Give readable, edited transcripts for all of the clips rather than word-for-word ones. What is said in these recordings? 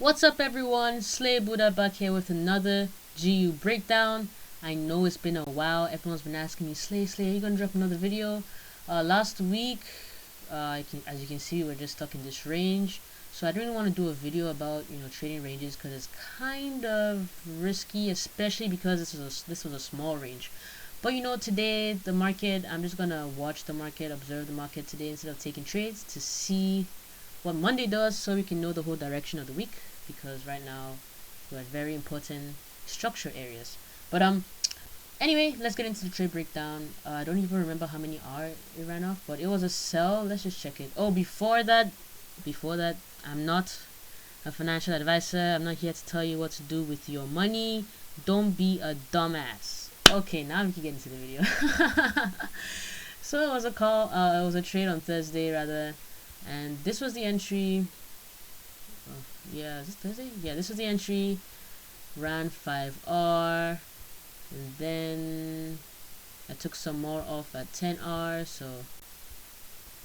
What's up everyone, Slay Buddha back here with another GU breakdown. I know it's been a while, everyone's been asking me, Slay, are you gonna drop another video? Last week, as you can see, we're just stuck in this range. So I don't really want to do a video about, trading ranges because it's kind of risky, especially because this was a small range. But today, the market, I'm just gonna watch the market, observe the market today instead of taking trades to see what Monday does so we can know the whole direction of the week, because right now we're at very important structure areas. But anyway, let's get into the trade breakdown. I don't even remember how many R it ran off, but it was a sell. Let's just check it. Oh, before that, I'm not a financial advisor. I'm not here to tell you what to do with your money. Don't be a dumbass. Okay, now we can get into the video. So it was a call. It was a trade on Thursday rather, and this was the entry. Oh, yeah, is this Thursday? Yeah, this was the entry. Ran 5R, and then I took some more off at 10R. So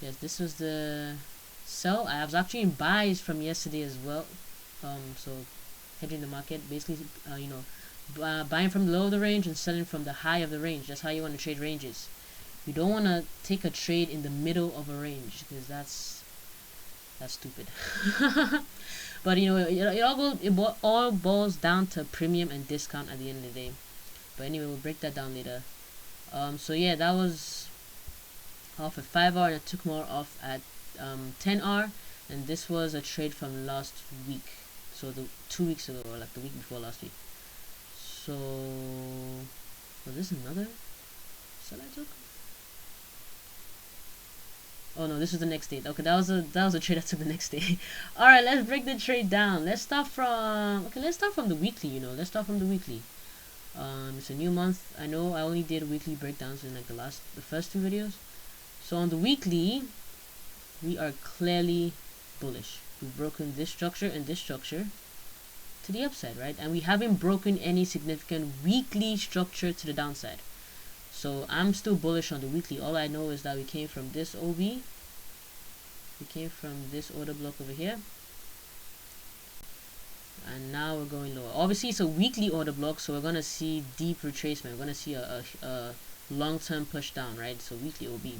yes, this was the sell. I was actually in buys from yesterday as well. So hedging the market, basically, buying from the low of the range and selling from the high of the range. That's how you want to trade ranges. You don't want to take a trade in the middle of a range, because that's stupid. But it all boils down to premium and discount at the end of the day. But anyway, we'll break that down later. So yeah, that was off at 5R, and I took more off at 10R, and this was a trade from last week, so the 2 weeks ago, or like the week before last week. So was this another sell I took? Oh no, this was the next day. Okay, that was a trade I took the next day. All right, let's break the trade down. Let's start from the weekly. Let's start from the weekly. It's a new month. I know I only did weekly breakdowns in like the first two videos. So on the weekly, we are clearly bullish. We've broken this structure and this structure to the upside, right? And we haven't broken any significant weekly structure to the downside. So I'm still bullish on the weekly. All I know is that we came from this OB. We came from this order block over here. And now we're going lower. Obviously, it's a weekly order block, so we're going to see deep retracement. We're going to see a long-term push down, right? So weekly OB.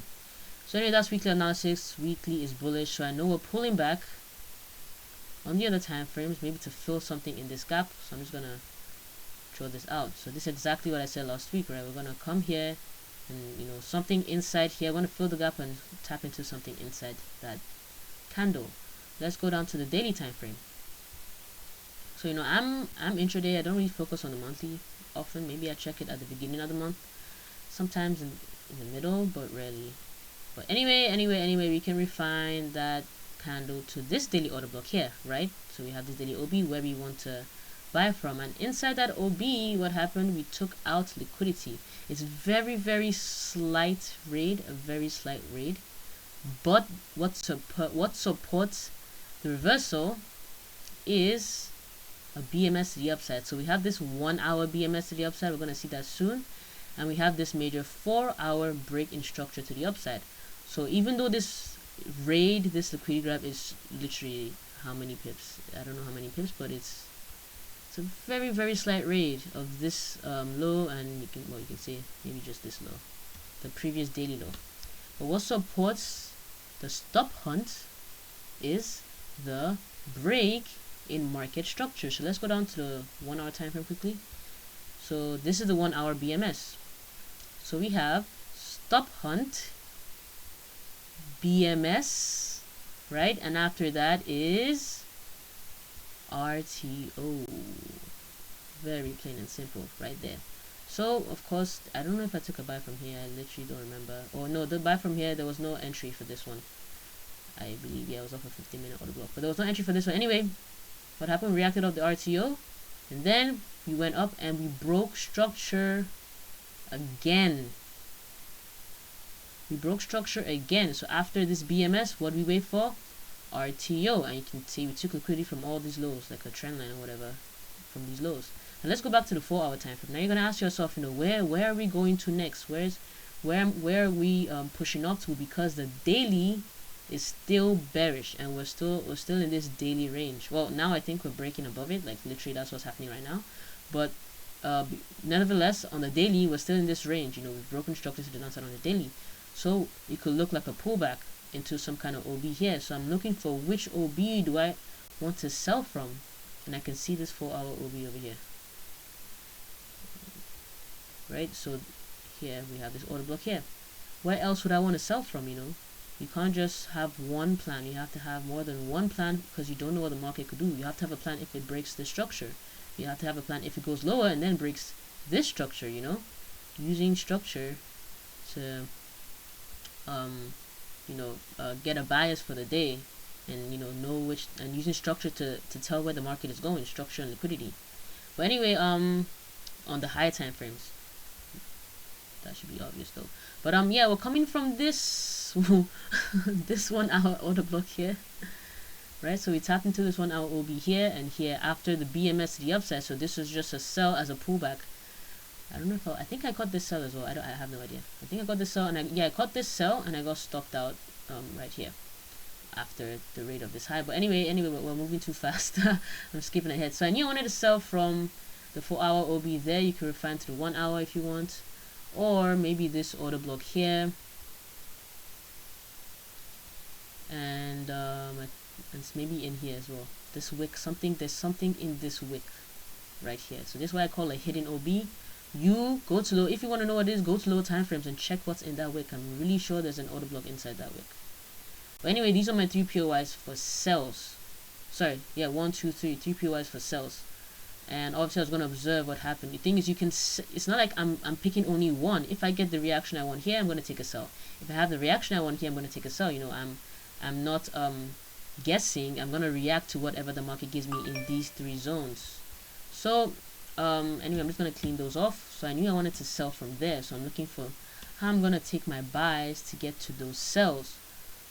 So anyway, that's weekly analysis. Weekly is bullish. So I know we're pulling back on the other time frames, maybe to fill something in this gap. So I'm just going to draw this out. So this is exactly what I said last week, right? We're gonna come here and something inside here. I'm gonna fill the gap and tap into something inside that candle. Let's go down to the daily time frame. So I'm intraday. I don't really focus on the monthly often. Maybe I check it at the beginning of the month, sometimes in the middle, but rarely. But anyway, we can refine that candle to this daily order block here, right? So we have this daily OB where we want to buy from, and inside that OB, what happened? We took out liquidity. It's very slight raid, a very slight raid, but what supports the reversal is a BMS to the upside. So we have this 1 hour BMS to the upside. We're going to see that soon, and we have this major 4-hour break in structure to the upside. So even though this raid, this liquidity grab is literally how many pips? I don't know how many pips, but it's a very slight raid of this low, and you can say maybe just this low, the previous daily low. But what supports the stop hunt is the break in market structure. So let's go down to the 1 hour time frame quickly. So this is the 1 hour BMS. So we have stop hunt, BMS, right? And after that is RTO. Very plain and simple right there. So of course, I don't know if I took a buy from here. I literally don't remember. Oh no, the buy from here, there was no entry for this one. I believe, yeah, it was off a 15-minute order block, but there was no entry for this one. Anyway, what happened? We reacted off the RTO, and then we went up and we broke structure again. We broke structure again. So after this BMS, what we wait for? RTO. And you can see we took liquidity from all these lows, like a trend line or whatever, from these lows. And let's go back to the 4 hour time frame. Now you're gonna ask yourself, where are we going to next? Where are we pushing up to? Because the daily is still bearish, and we're still in this daily range. Well, now I think we're breaking above it, like literally that's what's happening right now. But nevertheless, on the daily, we're still in this range. You know, we've broken structure to the downside on the daily, so it could look like a pullback into some kind of OB here. So I'm looking for which OB do I want to sell from, and I can see this 4-hour OB over here, right? So here we have this order block here. Where else would I want to sell from? You know, you can't just have one plan. You have to have more than one plan, because you don't know what the market could do. You have to have a plan if it breaks this structure. You have to have a plan if it goes lower and then breaks this structure. You know, using structure to get a bias for the day, and know which, and using structure to tell where the market is going, structure and liquidity. But anyway, on the higher time frames, that should be obvious though. But yeah, we're coming from this this 1 hour order block here, right? So we tapped into this 1 hour OB here and here after the BMS to the upside. So this was just a sell as a pullback. I don't know if I think I caught this sell as well. I have no idea. I think I got this sell, and I caught this sell, and I got stopped out right here after the rate of this high. But anyway, we're moving too fast. I'm skipping ahead. So I knew I wanted to sell from the 4 hour OB there. You can refine to the 1 hour if you want, or maybe this order block here, and it's maybe in here as well. This wick, there's something in this wick right here. So this is what I call a hidden OB. You go to low, if you want to know what it is, go to lower time frames and check what's in that wick. I'm really sure there's an order block inside that wick. But anyway, these are my 3 POIs for sells. Sorry, yeah, 1, 2, 3 POIs for sells. And obviously I was going to observe what happened. The thing is, you can, it's not like I'm picking only one. If I get the reaction I want here, I'm going to take a sell. If I have the reaction I want here, I'm going to take a sell. You know, I'm not guessing. I'm going to react to whatever the market gives me in these 3 zones. So anyway, I'm just going to clean those off. So I knew I wanted to sell from there, so I'm looking for how I'm going to take my buys to get to those sells.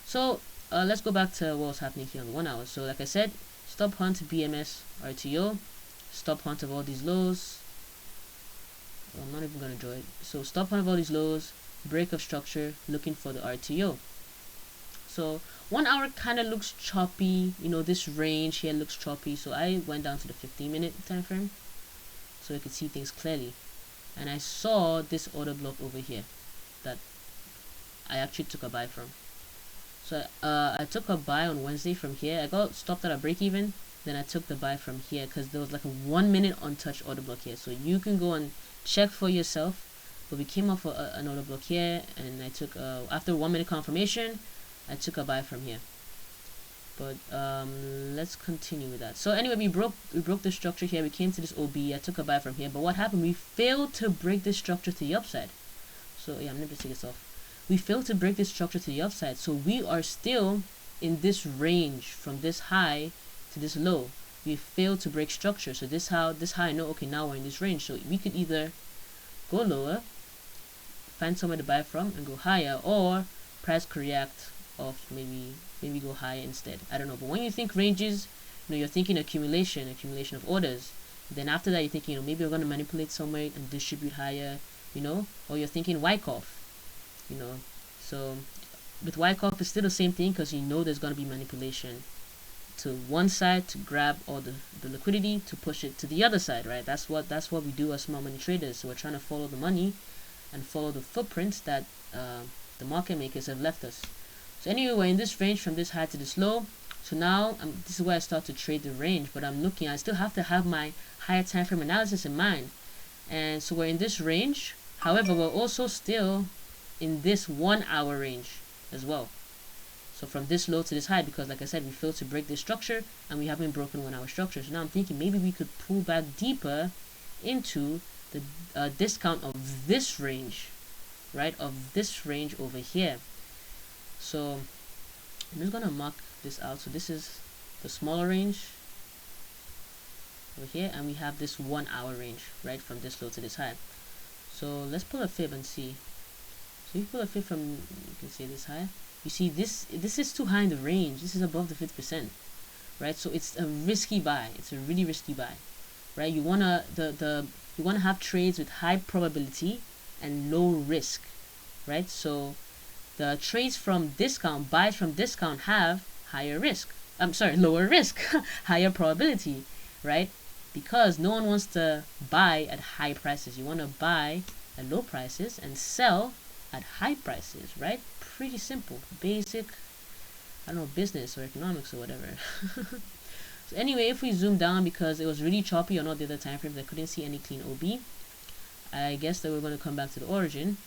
So let's go back to what's happening here on the 1 hour. So like I said, stop hunt BMS RTO, stop hunt of all these lows. Well, I'm not even going to draw it. So stop hunt of all these lows, break of structure, looking for the RTO. So 1 hour kind of looks choppy. You know, this range here looks choppy, so I went down to the 15-minute time frame so I could see things clearly, and I saw this order block over here that I actually took a buy from. So I took a buy on Wednesday from here. I got stopped at a break even, then I took the buy from here because there was like a 1 minute untouched order block here. So you can go and check for yourself. But we came off an order block here, and I took after 1 minute confirmation, I took a buy from here. But let's continue with that. So anyway, we broke the structure here. We came to this OB. I took a buy from here. But what happened? We failed to break this structure to the upside. So yeah, I'm gonna take this off. We failed to break this structure to the upside. So we are still in this range from this high to this low. We failed to break structure. So this high, no, okay, now we're in this range. So we could either go lower, find somewhere to buy from, and go higher, or price could react off, maybe go higher instead. I don't know. But when you think ranges, you're thinking accumulation of orders. Then after that, you're thinking, maybe we're going to manipulate somewhere and distribute higher, or you're thinking Wyckoff, So with Wyckoff, it's still the same thing, because there's going to be manipulation to one side to grab all the liquidity to push it to the other side, right? That's what we do as small money traders. So we're trying to follow the money and follow the footprints that the market makers have left us. So anyway, we're in this range from this high to this low. So now this is where I start to trade the range, but I still have to have my higher time frame analysis in mind. And so we're in this range. However, we're also still in this 1 hour range as well. So from this low to this high, because like I said, we failed to break this structure and we haven't broken 1 hour structure. So now I'm thinking maybe we could pull back deeper into the discount of this range, right? Of this range over here. So I'm just gonna mark this out. So this is the smaller range over here, and we have this 1 hour range, right, from this low to this high. So let's pull a fib and see. So if you pull a fib from, you can see this high. You see this is too high in the range. This is above the 50%, right? So it's a risky buy. It's a really risky buy, right? You wanna you wanna have trades with high probability and low risk, right? So the trades from discount, buys from discount, have higher risk. I'm sorry, lower risk, higher probability, right? Because no one wants to buy at high prices. You want to buy at low prices and sell at high prices, right? Pretty simple, basic, I don't know, business or economics or whatever. So anyway, if we zoom down, because it was really choppy on all the other time frames, I couldn't see any clean OB. I guess that we're going to come back to the origin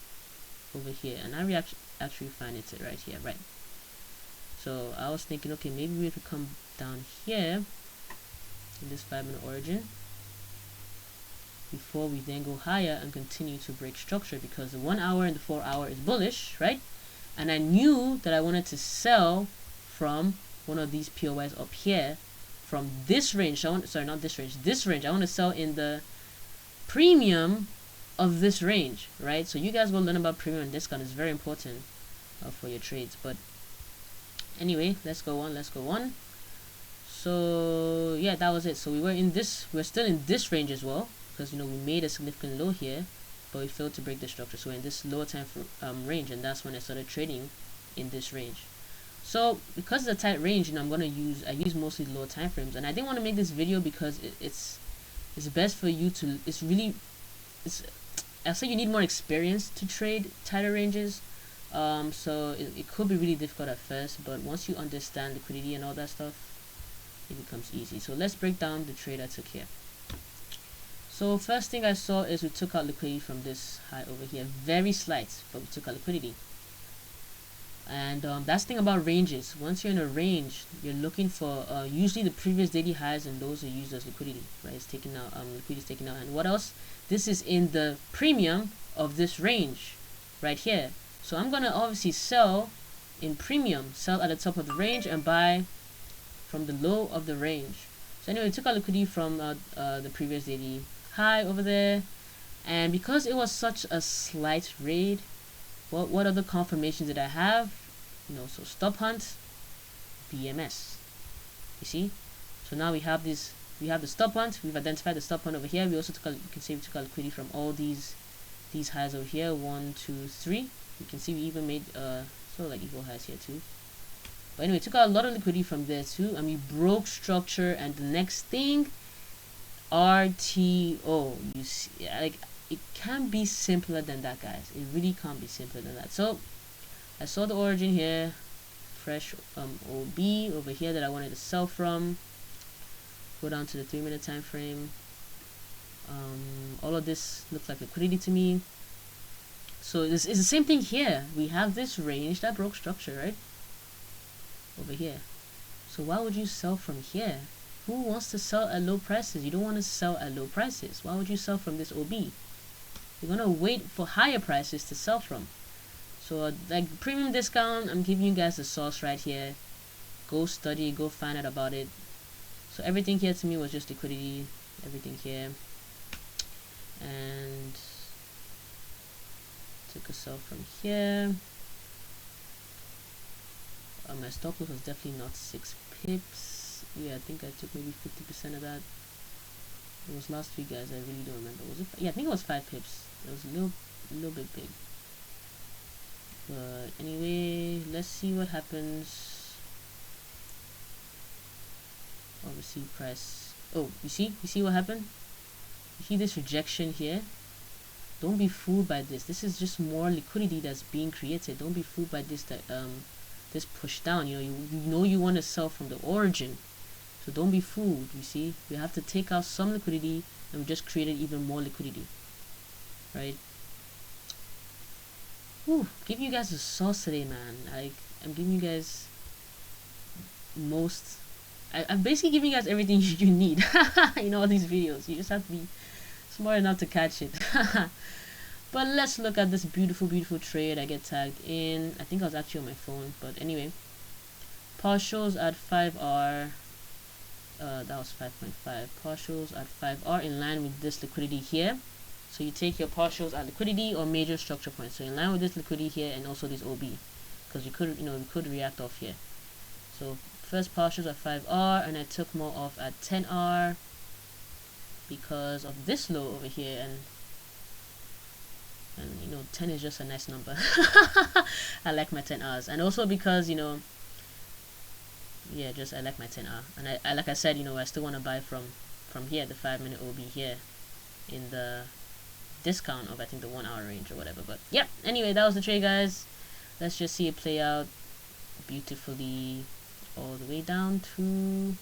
over here, and I actually find it right here, right? So I was thinking, okay, maybe we could come down here in this 5-minute origin before we then go higher and continue to break structure, because the 1 hour and the 4 hour is bullish, right? And I knew that I wanted to sell from one of these POIs up here from this range. Sorry, not this range, this range. I want to sell in the premium of this range, right? So you guys will learn about premium and discount. It's very important for your trades. But anyway, let's go on. So yeah, that was it. So we're still in this range as well, because you know we made a significant low here, but we failed to break the structure. So we're in this lower time range, and that's when I started trading in this range. So because it's a tight range, you know, I use mostly lower time frames, and I didn't want to make this video because it's best for you to, I'll say you need more experience to trade tighter ranges. So it could be really difficult at first, but once you understand liquidity and all that stuff, it becomes easy. So let's break down the trade I took here. So first thing I saw is we took out liquidity from this high over here, very slight, but we took out liquidity. And that's the thing about ranges. Once you're in a range, you're looking for usually the previous daily highs, and those are used as liquidity, right? It's taken out, liquidity is taken out. And what else? This is in the premium of this range right here. So I'm gonna obviously sell in premium, sell at the top of the range and buy from the low of the range. So anyway, we took out liquidity from the previous daily high over there, and because it was such a slight raid, what other confirmations did I have? You know, so stop hunt, BMS. You see? So now we have this. We have the stop hunt. We've identified the stop hunt over here. We also took out, you can see we took out liquidity from all these highs over here. 1, 2, 3. You can see we even made sort of like equal highs here too. But anyway, took out a lot of liquidity from there too, and we broke structure. And the next thing, RTO. You see, like, it can't be simpler than that, guys. It really can't be simpler than that. So I saw the origin here, fresh OB over here that I wanted to sell from. Go down to the 3-minute time frame. All of this looks like liquidity to me. So it's the same thing here. We have this range that broke structure, right? Over here. So why would you sell from here? Who wants to sell at low prices? You don't want to sell at low prices. Why would you sell from this OB? You're gonna wait for higher prices to sell from. So like premium discount, I'm giving you guys the source right here. Go study, go find out about it. So everything here to me was just liquidity, everything here. And took a sell from here. My stop loss was definitely not 6 pips. Yeah, I think I took maybe 50% of that. It was last week, guys. I really don't remember. Was it? Yeah, I think it was 5 pips. It was a little bit big. But anyway, let's see what happens. Obviously, price. Oh, you see what happened? You see this rejection here? Don't be fooled by this. This is just more liquidity that's being created. Don't be fooled by this this push down. You know you want to sell from the origin. So don't be fooled, you see. We have to take out some liquidity, and we just created even more liquidity. Right? Whew, give you guys a sauce today, man. I'm giving you guys I'm basically giving you guys everything you need in all these videos. You just have to be smart enough to catch it. But let's look at this beautiful trade I get tagged in. I think I was actually on my phone, but anyway. Partials at 5R. That was 5.5. Partials at 5R in line with this liquidity here. So you take your partials at liquidity or major structure points. So in line with this liquidity here and also this OB, because we could react off here. So first partials at 5R, and I took more off at 10R because of this low over here, and And you know, 10 is just a nice number. I like my 10 hours, and also because you know, yeah, just I like my 10 hour, and I like I said, you know, I still want to buy from here the 5-minute OB here in the discount of I think the 1 hour range or whatever. But yeah, anyway, that was the trade, guys. Let's just see it play out beautifully all the way down to.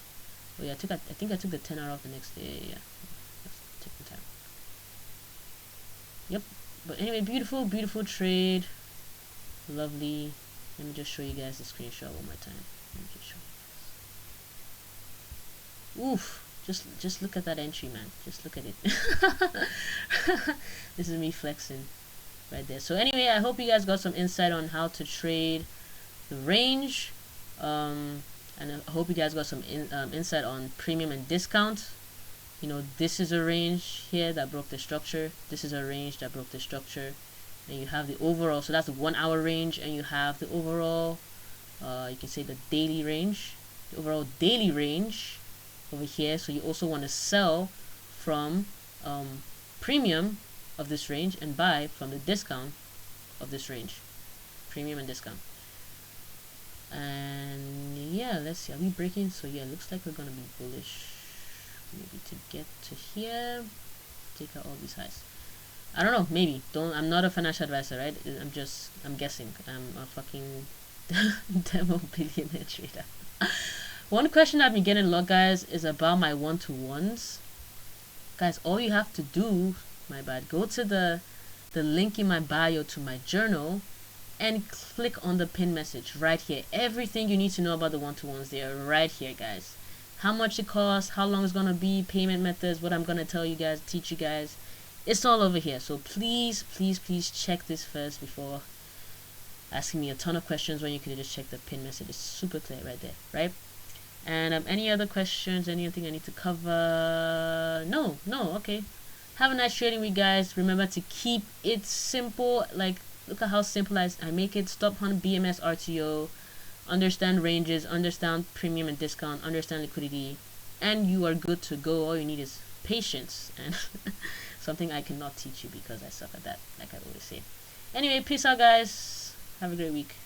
Oh yeah, I think I took the 10 hour off the next day. Yeah, take the time. Yep. But anyway, beautiful trade. Lovely. Let me just show you guys the screenshot one more time. Let me just show you guys. Oof. Just look at that entry, man. Just look at it. This is me flexing right there. So anyway, I hope you guys got some insight on how to trade the range. And I hope you guys got some insight on premium and discount. You know, this is a range here that broke the structure. This is a range that broke the structure. And you have the overall, so that's the 1 hour range, and you have the overall, you can say the daily range, the overall daily range over here. So you also want to sell from premium of this range and buy from the discount of this range, premium and discount. And yeah, let's see, are we breaking? So yeah, looks like we're gonna be bullish, maybe to get to here, take out all these highs. I don't know, maybe. I'm not a financial advisor, right? I'm guessing. I'm a fucking demo billionaire trader. One question I've been getting a lot, guys, is about my one-to-ones. Guys, all you have to do, go to the link in my bio to my journal and click on the pin message right here. Everything you need to know about the one-to-ones, they are right here, guys. How much it costs, how long it's gonna be, payment methods, what I'm gonna tell you guys, teach you guys. It's all over here. So please check this first before asking me a ton of questions when you could just check the pin message. It's super clear right there, right? And any other questions, anything I need to cover? No, okay. Have a nice trading week, guys. Remember to keep it simple. Like, look at how simple I make it. Stop hunt BMS RTO, understand ranges, understand premium and discount, understand liquidity, and you are good to go. All you need is patience and something I cannot teach you because I suck at that, like I always say. Anyway, peace out, guys. Have a great week.